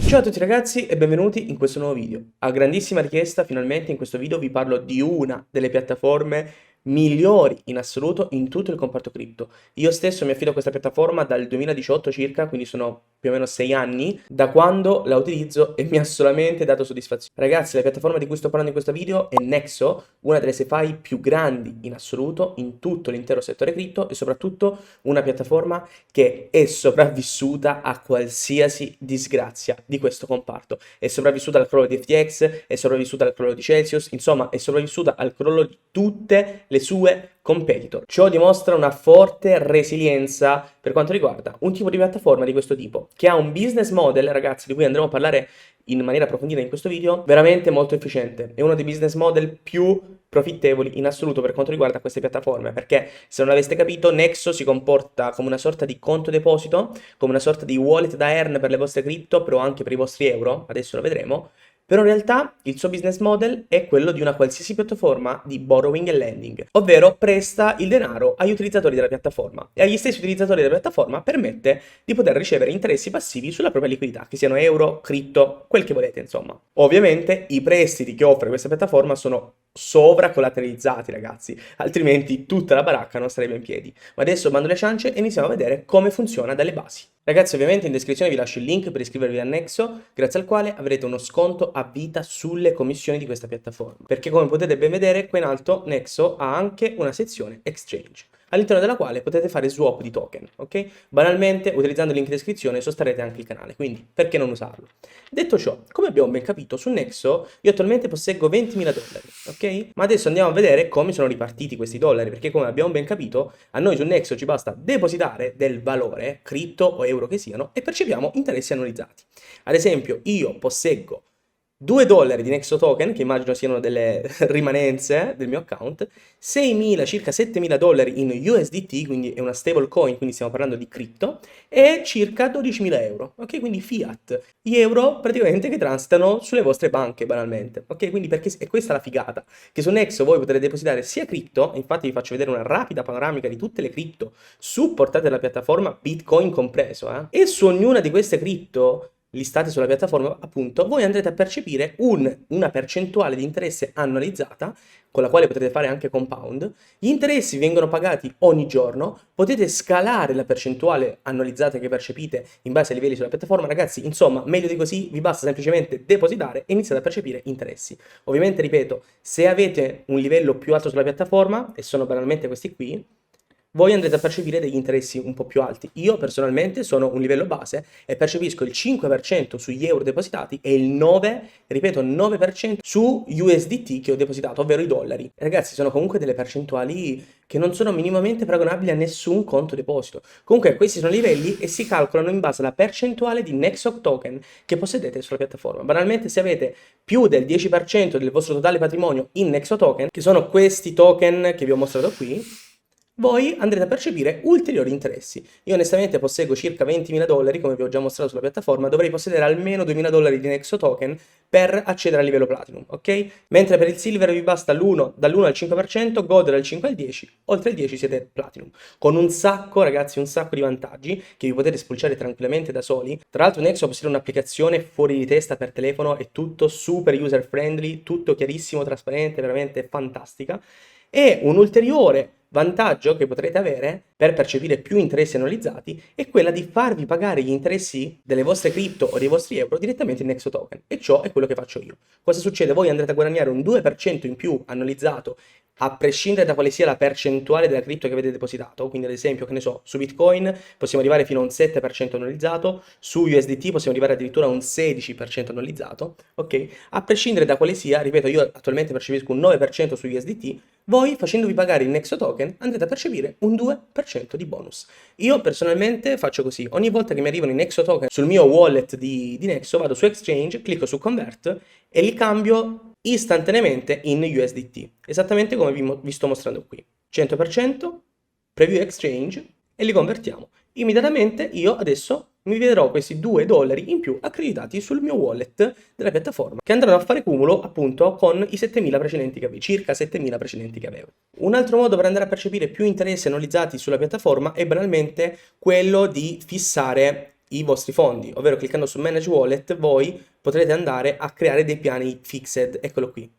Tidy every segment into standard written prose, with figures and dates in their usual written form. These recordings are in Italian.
Ciao a tutti ragazzi e benvenuti in questo nuovo video. A grandissima richiesta, finalmente in questo video vi parlo di una delle piattaforme migliori in assoluto in tutto il comparto cripto. Io stesso mi affido a questa piattaforma dal 2018 circa, quindi sono più o meno 6 anni da quando la utilizzo e mi ha solamente dato soddisfazione. Ragazzi, la piattaforma di cui sto parlando in questo video è Nexo, una delle SeFi più grandi in assoluto in tutto l'intero settore cripto e soprattutto una piattaforma che è sopravvissuta a qualsiasi disgrazia di questo comparto. È sopravvissuta al crollo di FTX, è sopravvissuta al crollo di Celsius, insomma è sopravvissuta al crollo di tutte le sue competitor. Ciò dimostra una forte resilienza per quanto riguarda un tipo di piattaforma di questo tipo, che ha un business model, ragazzi, di cui andremo a parlare in maniera approfondita in questo video, veramente molto efficiente. È uno dei business model più profittevoli in assoluto per quanto riguarda queste piattaforme, perché se non l'aveste capito, Nexo si comporta come una sorta di conto deposito, come una sorta di wallet da earn per le vostre cripto, però anche per i vostri euro, adesso lo vedremo. Però in realtà il suo business model è quello di una qualsiasi piattaforma di borrowing e lending, ovvero presta il denaro agli utilizzatori della piattaforma e agli stessi utilizzatori della piattaforma permette di poter ricevere interessi passivi sulla propria liquidità, che siano euro, cripto, quel che volete insomma. Ovviamente i prestiti che offre questa piattaforma sono sovracollateralizzati ragazzi, altrimenti tutta la baracca non sarebbe in piedi. Ma adesso bando le ciance e iniziamo a vedere come funziona dalle basi. Ragazzi, ovviamente in descrizione vi lascio il link per iscrivervi al Nexo, grazie al quale avrete uno sconto a vita sulle commissioni di questa piattaforma. Perché come potete ben vedere, qua in alto Nexo ha anche una sezione Exchange, all'interno della quale potete fare swap di token, ok? Banalmente, utilizzando il link in descrizione, sosterrete anche il canale, quindi perché non usarlo? Detto ciò, come abbiamo ben capito, su Nexo io attualmente posseggo 20.000 dollari, ok? Ma adesso andiamo a vedere come sono ripartiti questi dollari, perché come abbiamo ben capito, a noi su Nexo ci basta depositare del valore, cripto o euro che siano, e percepiamo interessi annualizzati. Ad esempio, io posseggo 2 dollari di Nexo Token, che immagino siano delle rimanenze del mio account, 6.000, circa 7.000 dollari in USDT, quindi è una stable coin, quindi stiamo parlando di cripto, e circa 12.000 euro, ok? Quindi fiat, gli euro praticamente che transitano sulle vostre banche banalmente, ok? Quindi perché è questa la figata, che su Nexo voi potrete depositare sia cripto, infatti vi faccio vedere una rapida panoramica di tutte le cripto supportate dalla piattaforma, Bitcoin compreso, e su ognuna di queste cripto listate sulla piattaforma, appunto, voi andrete a percepire una percentuale di interesse annualizzata, con la quale potete fare anche compound. Gli interessi vengono pagati ogni giorno, potete scalare la percentuale annualizzata che percepite in base ai livelli sulla piattaforma. Ragazzi, insomma, meglio di così, vi basta semplicemente depositare e iniziate a percepire interessi. Ovviamente, ripeto, se avete un livello più alto sulla piattaforma, e sono banalmente questi qui, voi andrete a percepire degli interessi un po' più alti. Io personalmente sono un livello base e percepisco il 5% sugli euro depositati e il 9, ripeto, 9% su USDT che ho depositato, ovvero i dollari. Ragazzi, sono comunque delle percentuali che non sono minimamente paragonabili a nessun conto deposito. Comunque questi sono i livelli e si calcolano in base alla percentuale di Nexo token che possedete sulla piattaforma. Banalmente, se avete più del 10% del vostro totale patrimonio in Nexo token, che sono questi token che vi ho mostrato qui, voi andrete a percepire ulteriori interessi. Io onestamente posseggo circa 20.000 dollari, come vi ho già mostrato sulla piattaforma, dovrei possedere almeno 2.000 dollari di Nexo Token per accedere al livello Platinum, ok? Mentre per il Silver vi basta dall'1 al 5%, Gold dal 5 al 10, oltre il 10 siete Platinum. Con un sacco, ragazzi, un sacco di vantaggi che vi potete spulciare tranquillamente da soli. Tra l'altro Nexo possiede un'applicazione fuori di testa per telefono, è tutto super user friendly, tutto chiarissimo, trasparente, veramente fantastica. E un ulteriore vantaggio che potrete avere per percepire più interessi annualizzati è quella di farvi pagare gli interessi delle vostre cripto o dei vostri euro direttamente in Nexo Token, e ciò è quello che faccio io. Cosa succede? Voi andrete a guadagnare un 2% in più annualizzato a prescindere da quale sia la percentuale della cripto che avete depositato. Quindi ad esempio, che ne so, su Bitcoin possiamo arrivare fino a un 7% annualizzato, su USDT possiamo arrivare addirittura a un 16% annualizzato, ok? A prescindere da quale sia, ripeto, io attualmente percepisco un 9% su USDT, voi facendovi pagare il Nexo Token andrete a percepire un 2% di bonus. Io personalmente faccio così: ogni volta che mi arrivano i Nexo Token sul mio wallet di Nexo, vado su Exchange, clicco su Convert e li cambio istantaneamente in USDT, esattamente come vi sto mostrando qui. 100%, preview Exchange, e li convertiamo. Immediatamente io adesso mi vedrò questi 2 dollari in più accreditati sul mio wallet della piattaforma, che andranno a fare cumulo appunto con i 7.000 precedenti che avevo, circa 7.000 precedenti che avevo. Un altro modo per andare a percepire più interessi annualizzati sulla piattaforma è banalmente quello di fissare i vostri fondi, ovvero cliccando su Manage Wallet, voi potrete andare a creare dei piani fixed, eccolo qui.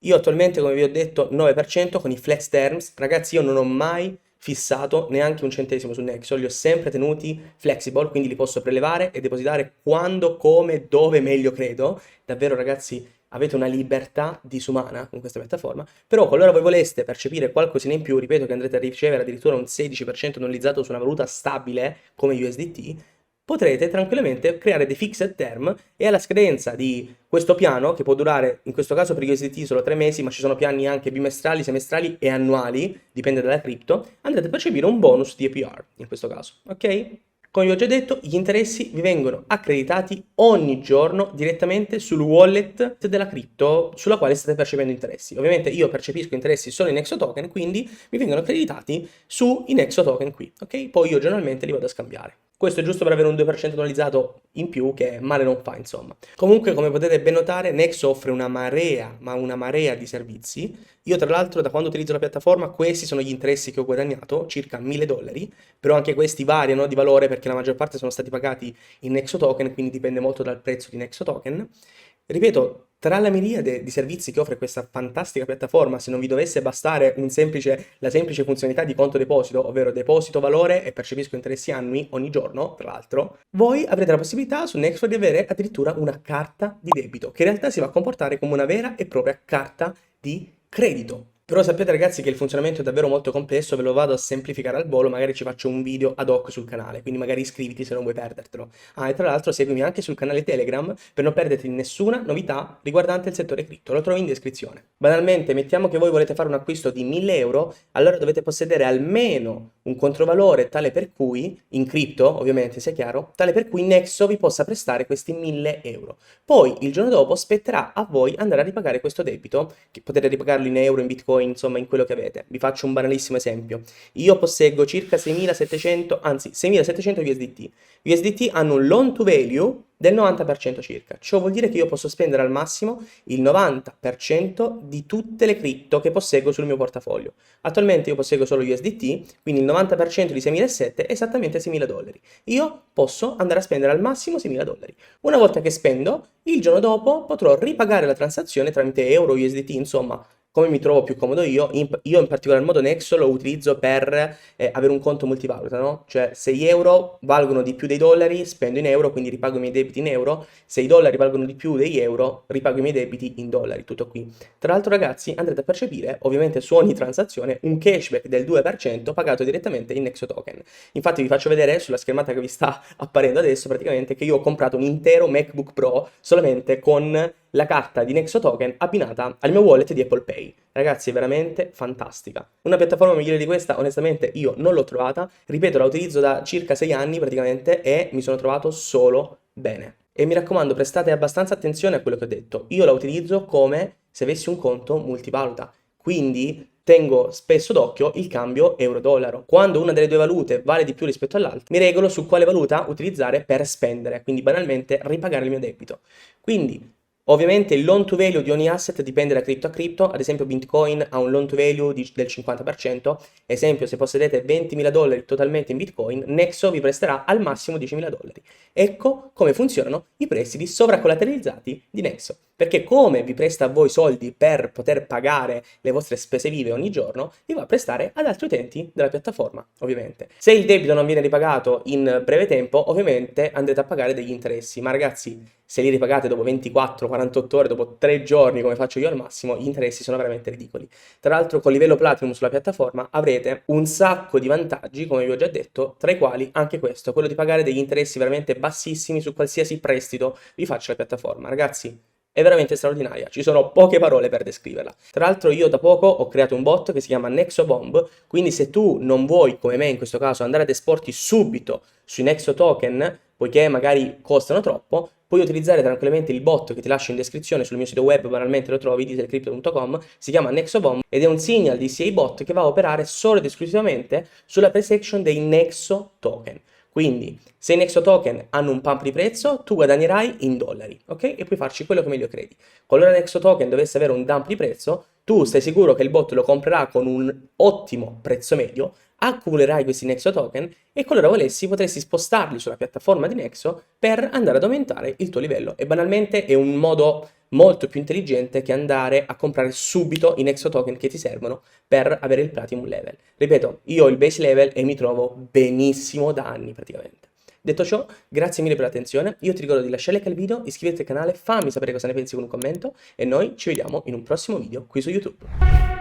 Io attualmente, come vi ho detto, 9% con i flex terms. Ragazzi, io non ho mai fissato neanche un centesimo su Nexo, li ho sempre tenuti flexible, quindi li posso prelevare e depositare quando, come, dove meglio credo. Davvero, ragazzi, avete una libertà disumana con questa piattaforma. Però qualora voi voleste percepire qualcosina in più, ripeto che andrete a ricevere addirittura un 16% annualizzato su una valuta stabile come USDT, potrete tranquillamente creare dei fixed term e alla scadenza di questo piano, che può durare in questo caso per USDT solo 3 mesi, ma ci sono piani anche bimestrali, semestrali e annuali, dipende dalla cripto, andrete a percepire un bonus di APR in questo caso, ok? Come vi ho già detto, gli interessi vi vengono accreditati ogni giorno direttamente sul wallet della cripto sulla quale state percependo interessi. Ovviamente io percepisco interessi solo in Nexo Token, quindi mi vengono accreditati sui Nexo Token qui, ok? Poi io giornalmente li vado a scambiare. Questo è giusto per avere un 2% annualizzato in più, che male non fa, insomma. Comunque, come potete ben notare, Nexo offre una marea, ma una marea di servizi. Io, tra l'altro, da quando utilizzo la piattaforma, questi sono gli interessi che ho guadagnato, circa 1000 dollari, però anche questi variano di valore perché la maggior parte sono stati pagati in Nexo Token, quindi dipende molto dal prezzo di Nexo Token. Ripeto, tra la miriade di servizi che offre questa fantastica piattaforma, se non vi dovesse bastare la semplice funzionalità di conto deposito, ovvero deposito valore e percepisco interessi annui ogni giorno, tra l'altro, voi avrete la possibilità su Nexo di avere addirittura una carta di debito, che in realtà si va a comportare come una vera e propria carta di credito. Però sappiate ragazzi che il funzionamento è davvero molto complesso, ve lo vado a semplificare al volo, magari ci faccio un video ad hoc sul canale, quindi magari iscriviti se non vuoi perdertelo. Ah, e tra l'altro seguimi anche sul canale Telegram per non perderti nessuna novità riguardante il settore cripto, lo trovi in descrizione. Banalmente, mettiamo che voi volete fare un acquisto di 1000 euro, allora dovete possedere almeno un controvalore tale per cui, in cripto ovviamente sia chiaro, tale per cui Nexo vi possa prestare questi 1000 euro. Poi il giorno dopo spetterà a voi andare a ripagare questo debito, che potete ripagarlo in euro, in bitcoin, insomma in quello che avete. Vi faccio un banalissimo esempio. Io posseggo circa 6700, anzi 6700 USDT. Gli USDT hanno un loan to value del 90% circa. Ciò vuol dire che io posso spendere al massimo il 90% di tutte le cripto che posseggo sul mio portafoglio. Attualmente io posseggo solo USDT, quindi il 90% di 6.700 è esattamente 6.000 dollari. Io posso andare a spendere al massimo 6.000 dollari. Una volta che spendo, il giorno dopo potrò ripagare la transazione tramite euro, USDT, insomma, come mi trovo più comodo io. Io in particolar modo Nexo lo utilizzo per avere un conto multivaluta, no? Cioè se gli euro valgono di più dei dollari, spendo in euro, quindi ripago i miei debiti in euro. Se i dollari valgono di più degli euro, ripago i miei debiti in dollari, tutto qui. Tra l'altro ragazzi, andrete a percepire, ovviamente su ogni transazione, un cashback del 2% pagato direttamente in Nexo Token. Infatti vi faccio vedere sulla schermata che vi sta apparendo adesso praticamente che io ho comprato un intero MacBook Pro solamente con la carta di Nexo Token abbinata al mio wallet di Apple Pay. Ragazzi, è veramente fantastica. Una piattaforma migliore di questa, onestamente, io non l'ho trovata. Ripeto, la utilizzo da circa 6 anni praticamente e mi sono trovato solo bene. E mi raccomando, prestate abbastanza attenzione a quello che ho detto. Io la utilizzo come se avessi un conto multivaluta. Quindi tengo spesso d'occhio il cambio euro-dollaro. Quando una delle due valute vale di più rispetto all'altra, mi regolo su quale valuta utilizzare per spendere, quindi banalmente ripagare il mio debito. Quindi ovviamente il loan to value di ogni asset dipende da cripto a cripto, ad esempio Bitcoin ha un loan to value del 50%, esempio se possedete 20.000 dollari totalmente in Bitcoin, Nexo vi presterà al massimo 10.000 dollari. Ecco come funzionano i prestiti sovracollateralizzati di Nexo, perché come vi presta a voi soldi per poter pagare le vostre spese vive ogni giorno, vi va a prestare ad altri utenti della piattaforma, ovviamente. Se il debito non viene ripagato in breve tempo, ovviamente andrete a pagare degli interessi, ma ragazzi, se li ripagate dopo 24-48 ore, dopo 3 giorni come faccio io al massimo, gli interessi sono veramente ridicoli. Tra l'altro con livello Platinum sulla piattaforma avrete un sacco di vantaggi, come vi ho già detto, tra i quali anche questo, quello di pagare degli interessi veramente bassissimi su qualsiasi prestito vi faccia la piattaforma. Ragazzi, è veramente straordinaria, ci sono poche parole per descriverla. Tra l'altro io da poco ho creato un bot che si chiama Nexo Bomb, quindi se tu non vuoi, come me in questo caso, andare ad esporti subito sui Nexo Token, poiché magari costano troppo, puoi utilizzare tranquillamente il bot che ti lascio in descrizione sul mio sito web, banalmente lo trovi, dieselcrypto.com, si chiama NexoBomb ed è un signal DCA bot che va a operare solo ed esclusivamente sulla price action dei Nexo Token. Quindi, se i Nexo Token hanno un pump di prezzo, tu guadagnerai in dollari, ok? E puoi farci quello che meglio credi. Qualora Nexo Token dovesse avere un dump di prezzo, tu stai sicuro che il bot lo comprerà con un ottimo prezzo medio, accumulerai questi Nexo token e qualora volessi potresti spostarli sulla piattaforma di Nexo per andare ad aumentare il tuo livello. E banalmente è un modo molto più intelligente che andare a comprare subito i Nexo token che ti servono per avere il Platinum level. Ripeto, io ho il base level e mi trovo benissimo da anni praticamente. Detto ciò, grazie mille per l'attenzione, io ti ricordo di lasciare like al video, iscriverti al canale, fammi sapere cosa ne pensi con un commento e noi ci vediamo in un prossimo video qui su YouTube.